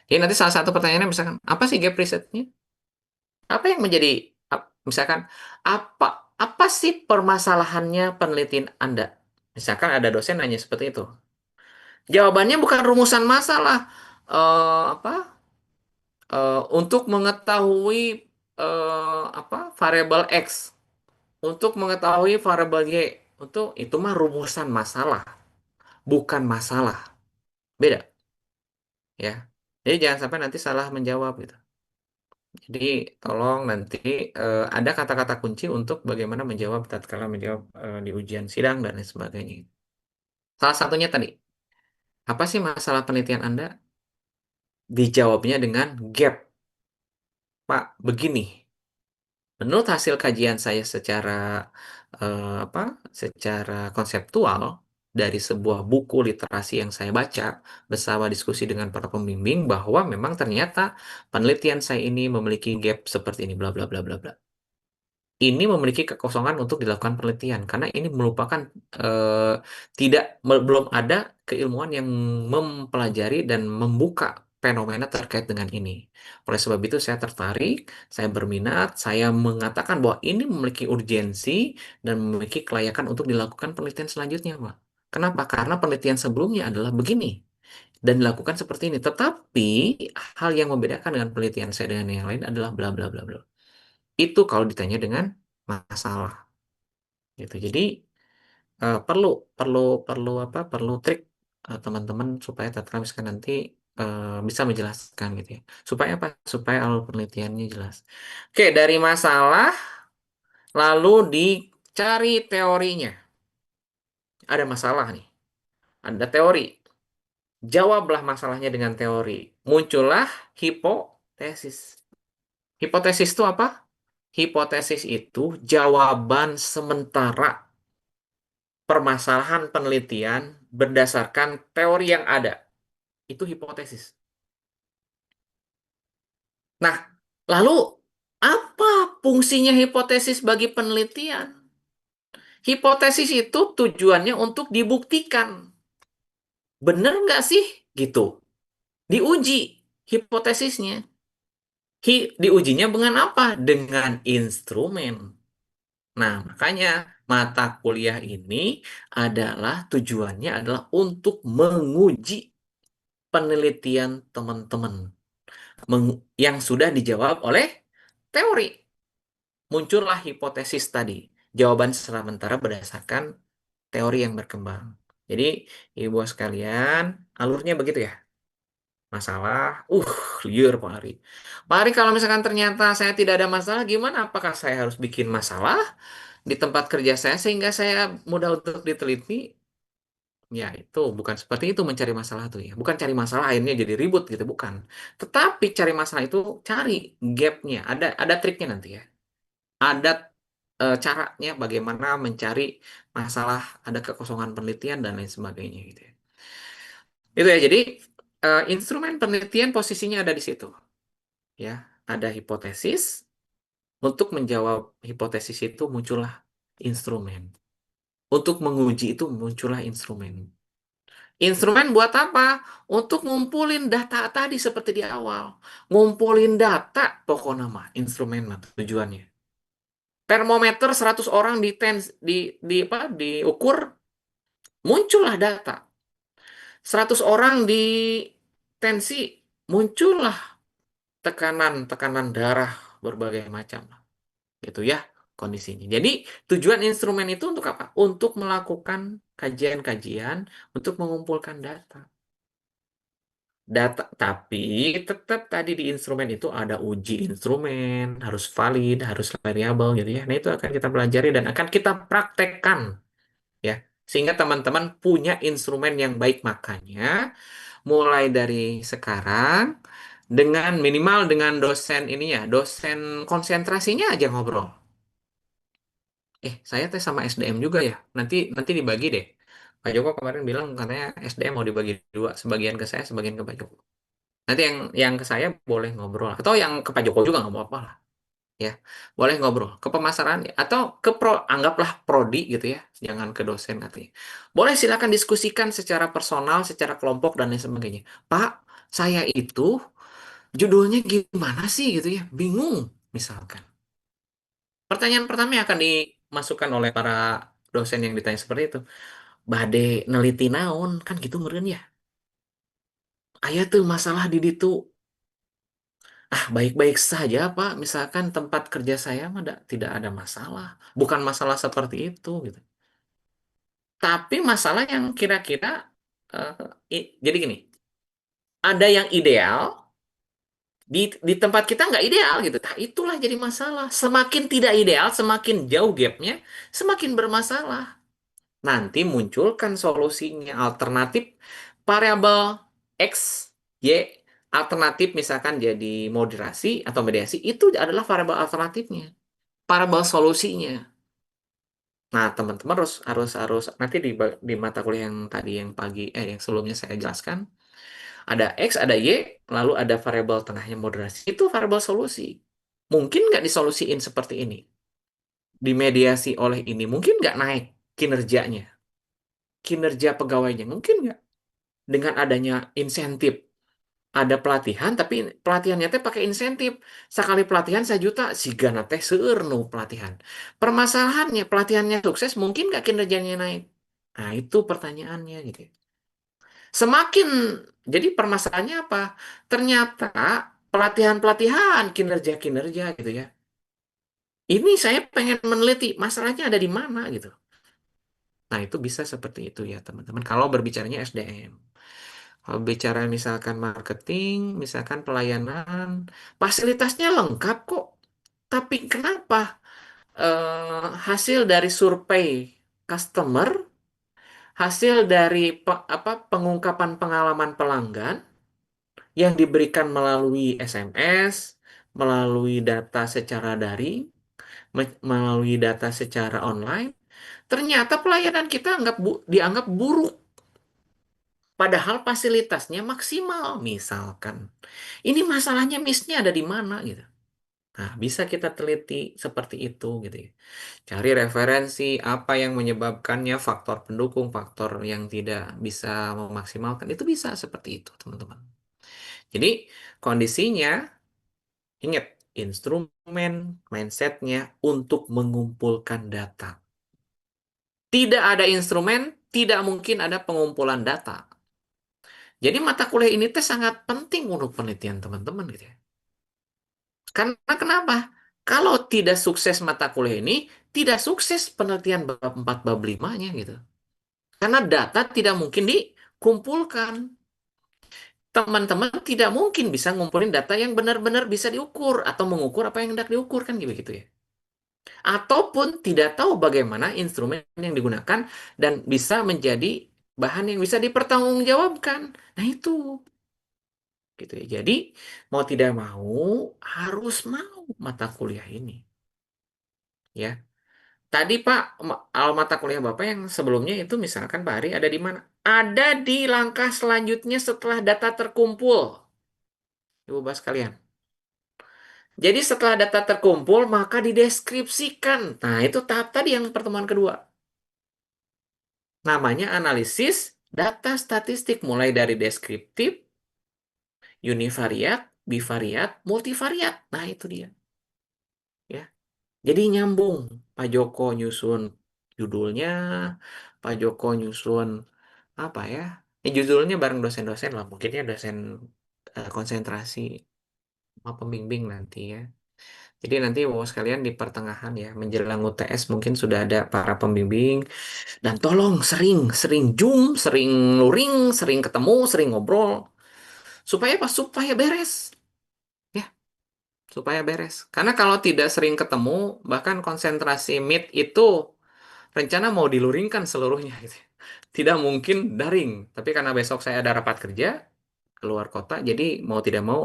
Jadi nanti salah satu pertanyaannya misalkan, apa sih gap risetnya? Apa yang menjadi, misalkan, apa sih permasalahannya penelitian Anda? Misalkan ada dosen nanya seperti itu. Jawabannya bukan rumusan masalah. Apa? Untuk mengetahui variabel X, untuk mengetahui variabel Y, untuk itu mah rumusan masalah, bukan masalah. Beda, ya. Jadi jangan sampai nanti salah menjawab gitu. Jadi tolong nanti ada kata-kata kunci untuk bagaimana menjawab tatkala menjawab di ujian sidang dan lain sebagainya. Salah satunya tadi, apa sih masalah penelitian Anda? Dijawabnya dengan gap. Pak, begini. Menurut hasil kajian saya secara apa? Secara konseptual dari sebuah buku literasi yang saya baca bersama diskusi dengan para pembimbing bahwa memang ternyata penelitian saya ini memiliki gap seperti ini bla bla bla bla bla. Ini memiliki kekosongan untuk dilakukan penelitian karena ini merupakan eh, tidak belum ada keilmuan yang mempelajari dan membuka fenomena terkait dengan ini. Oleh sebab itu saya tertarik, saya berminat, saya mengatakan bahwa ini memiliki urgensi dan memiliki kelayakan untuk dilakukan penelitian selanjutnya, Pak. Kenapa? Karena penelitian sebelumnya adalah begini dan dilakukan seperti ini. Tetapi hal yang membedakan dengan penelitian saya dengan yang lain adalah bla bla bla bla. Itu kalau ditanya dengan masalah gitu. Jadi perlu perlu perlu apa? Perlu trik teman-teman supaya tatkala misalkan nanti bisa menjelaskan gitu ya. Supaya apa? Supaya alur penelitiannya jelas. Oke, dari masalah lalu dicari teorinya. Ada masalah nih. Ada teori. Jawablah masalahnya dengan teori. Muncullah hipotesis. Hipotesis itu apa? Hipotesis itu jawaban sementara permasalahan penelitian berdasarkan teori yang ada. Itu hipotesis. Nah, lalu apa fungsinya hipotesis bagi penelitian? Hipotesis itu tujuannya untuk dibuktikan. Bener nggak sih? Gitu. Diuji hipotesisnya. Diujinya dengan apa? Dengan instrumen. Nah, makanya mata kuliah ini adalah tujuannya adalah untuk menguji penelitian teman-teman yang sudah dijawab oleh teori. Muncullah hipotesis tadi. Jawaban sementara berdasarkan teori yang berkembang. Jadi, ibu sekalian, alurnya begitu ya. Masalah, liar Pak Ari. Pak Ari, kalau misalkan ternyata saya tidak ada masalah, gimana? Apakah saya harus bikin masalah di tempat kerja saya sehingga saya mudah untuk diteliti? Ya, itu bukan seperti itu mencari masalah tuh ya. Bukan cari masalah akhirnya jadi ribut gitu, bukan. Tetapi cari masalah itu cari gapnya. Ada triknya nanti ya. Ada caranya bagaimana mencari masalah, ada kekosongan penelitian dan lain sebagainya gitu ya. Itu ya. Jadi instrumen penelitian posisinya ada di situ ya. Ada hipotesis. Untuk menjawab hipotesis itu muncullah instrumen. Untuk menguji itu muncullah instrumen. Instrumen buat apa? Untuk ngumpulin data tadi seperti di awal. Ngumpulin data pokok nama instrumen mah tujuannya. Termometer 100 orang diukur, muncullah data. 100 orang di tensi, muncullah tekanan-tekanan darah berbagai macam gitu ya kondisinya. Jadi tujuan instrumen itu untuk apa? Untuk melakukan kajian-kajian, untuk mengumpulkan data. Data, tapi tetap tadi di instrumen itu ada uji instrumen, harus valid, harus variabel gitu ya. Nah, itu akan kita pelajari dan akan kita praktekkan ya. Sehingga teman-teman punya instrumen yang baik. Makanya mulai dari sekarang dengan minimal dengan dosen ini ya, dosen konsentrasinya aja ngobrol. Saya tes sama SDM juga ya. Nanti nanti dibagi deh. Pak Joko kemarin bilang katanya SDM mau dibagi dua, sebagian ke saya, sebagian ke Pak Joko. Nanti yang ke saya boleh ngobrol atau yang ke Pak Joko juga nggak apa-apa lah ya. Boleh ngobrol ke pemasaran atau ke anggaplah prodi gitu ya. Jangan ke dosen katanya. Boleh silakan diskusikan secara personal, secara kelompok dan lain sebagainya. Pak, Saya itu judulnya gimana sih gitu ya, bingung misalkan. Pertanyaan pertama yang akan dimasukkan oleh para dosen yang ditanya seperti itu, bade neliti naon kan gitu meureun ya. Aya tuh masalah di ditu. Ah, baik-baik saja, Pak. Misalkan tempat kerja saya mah tidak ada masalah. Bukan masalah seperti itu gitu. Tapi masalah yang kira-kira eh, jadi gini, ada yang ideal di tempat kita nggak ideal gitu. Nah, itulah jadi masalah. Semakin tidak ideal, semakin jauh gapnya, semakin bermasalah. Nanti munculkan solusinya alternatif variabel X, Y, alternatif misalkan jadi moderasi atau mediasi itu adalah variabel alternatifnya, variabel solusinya. Nah, teman-teman harus harus harus nanti di mata kuliah yang tadi yang pagi yang sebelumnya saya jelaskan ada X, ada Y, lalu ada variabel tengahnya moderasi. Itu variabel solusi. Mungkin nggak disolusiin seperti ini, dimediasi oleh ini, mungkin nggak naik kinerjanya, kinerja pegawainya, mungkin nggak dengan adanya insentif. Ada pelatihan, tapi pelatihannya teh pakai insentif. Sekali pelatihan 1 juta, sigana teh seueur nu pelatihan. Permasalahannya, pelatihannya sukses, mungkin nggak kinerjanya naik? Nah, itu pertanyaannya gitu. Semakin, jadi permasalahannya apa? Ternyata pelatihan-pelatihan kinerja-kinerja gitu ya. Ini saya pengen meneliti masalahnya ada di mana gitu. Nah, itu bisa seperti itu ya, teman-teman. Kalau berbicaranya SDM. Kalau bicara misalkan marketing, misalkan pelayanan, fasilitasnya lengkap kok. Tapi kenapa hasil dari survei customer, hasil dari pengungkapan pengalaman pelanggan yang diberikan melalui SMS, melalui data secara daring, melalui data secara online, ternyata pelayanan kita dianggap buruk. Padahal fasilitasnya maksimal, misalkan. Ini masalahnya miss-nya ada di mana gitu. Nah, bisa kita teliti seperti itu gitu ya. Cari referensi apa yang menyebabkannya, faktor pendukung, faktor yang tidak bisa memaksimalkan, itu bisa seperti itu, teman-teman. Jadi, kondisinya, ingat, instrumen mindsetnya untuk mengumpulkan data. Tidak ada instrumen, tidak mungkin ada pengumpulan data. Jadi mata kuliah ini teh sangat penting untuk penelitian teman-teman gitu ya. Karena kenapa? Kalau tidak sukses mata kuliah ini, tidak sukses penelitian bab 4 bab 5-nya gitu. Karena data tidak mungkin dikumpulkan. Teman-teman tidak mungkin bisa ngumpulin data yang benar-benar bisa diukur atau mengukur apa yang hendak diukur kan gitu ya. Ataupun tidak tahu bagaimana instrumen yang digunakan dan bisa menjadi bahan yang bisa dipertanggungjawabkan. Nah, itu gitu ya. Jadi mau tidak mau harus mau mata kuliah ini ya. Tadi Pak, mata kuliah Bapak yang sebelumnya itu misalkan Pak Ari ada di mana? Ada di langkah selanjutnya setelah data terkumpul. Ibu Bapak sekalian. Jadi setelah data terkumpul maka dideskripsikan. Nah, itu tahap tadi yang pertemuan kedua. Namanya analisis data statistik mulai dari deskriptif, univariat, bivariat, multivariat. Nah, itu dia. Ya. Jadi nyambung. Pak Joko nyusun judulnya, Pak Joko nyusun apa ya? Judulnya bareng dosen-dosen lah. Mungkin ya dosen konsentrasi sama pembimbing nanti ya. Jadi nanti bapak sekalian di pertengahan ya menjelang UTS mungkin sudah ada para pembimbing dan tolong sering Zoom, sering luring, sering ketemu, sering ngobrol supaya apa? Supaya beres ya, supaya beres. Karena kalau tidak sering ketemu bahkan konsentrasi meet itu rencana mau diluringkan seluruhnya gitu. Tidak mungkin daring, tapi karena besok saya ada rapat kerja keluar kota, jadi mau tidak mau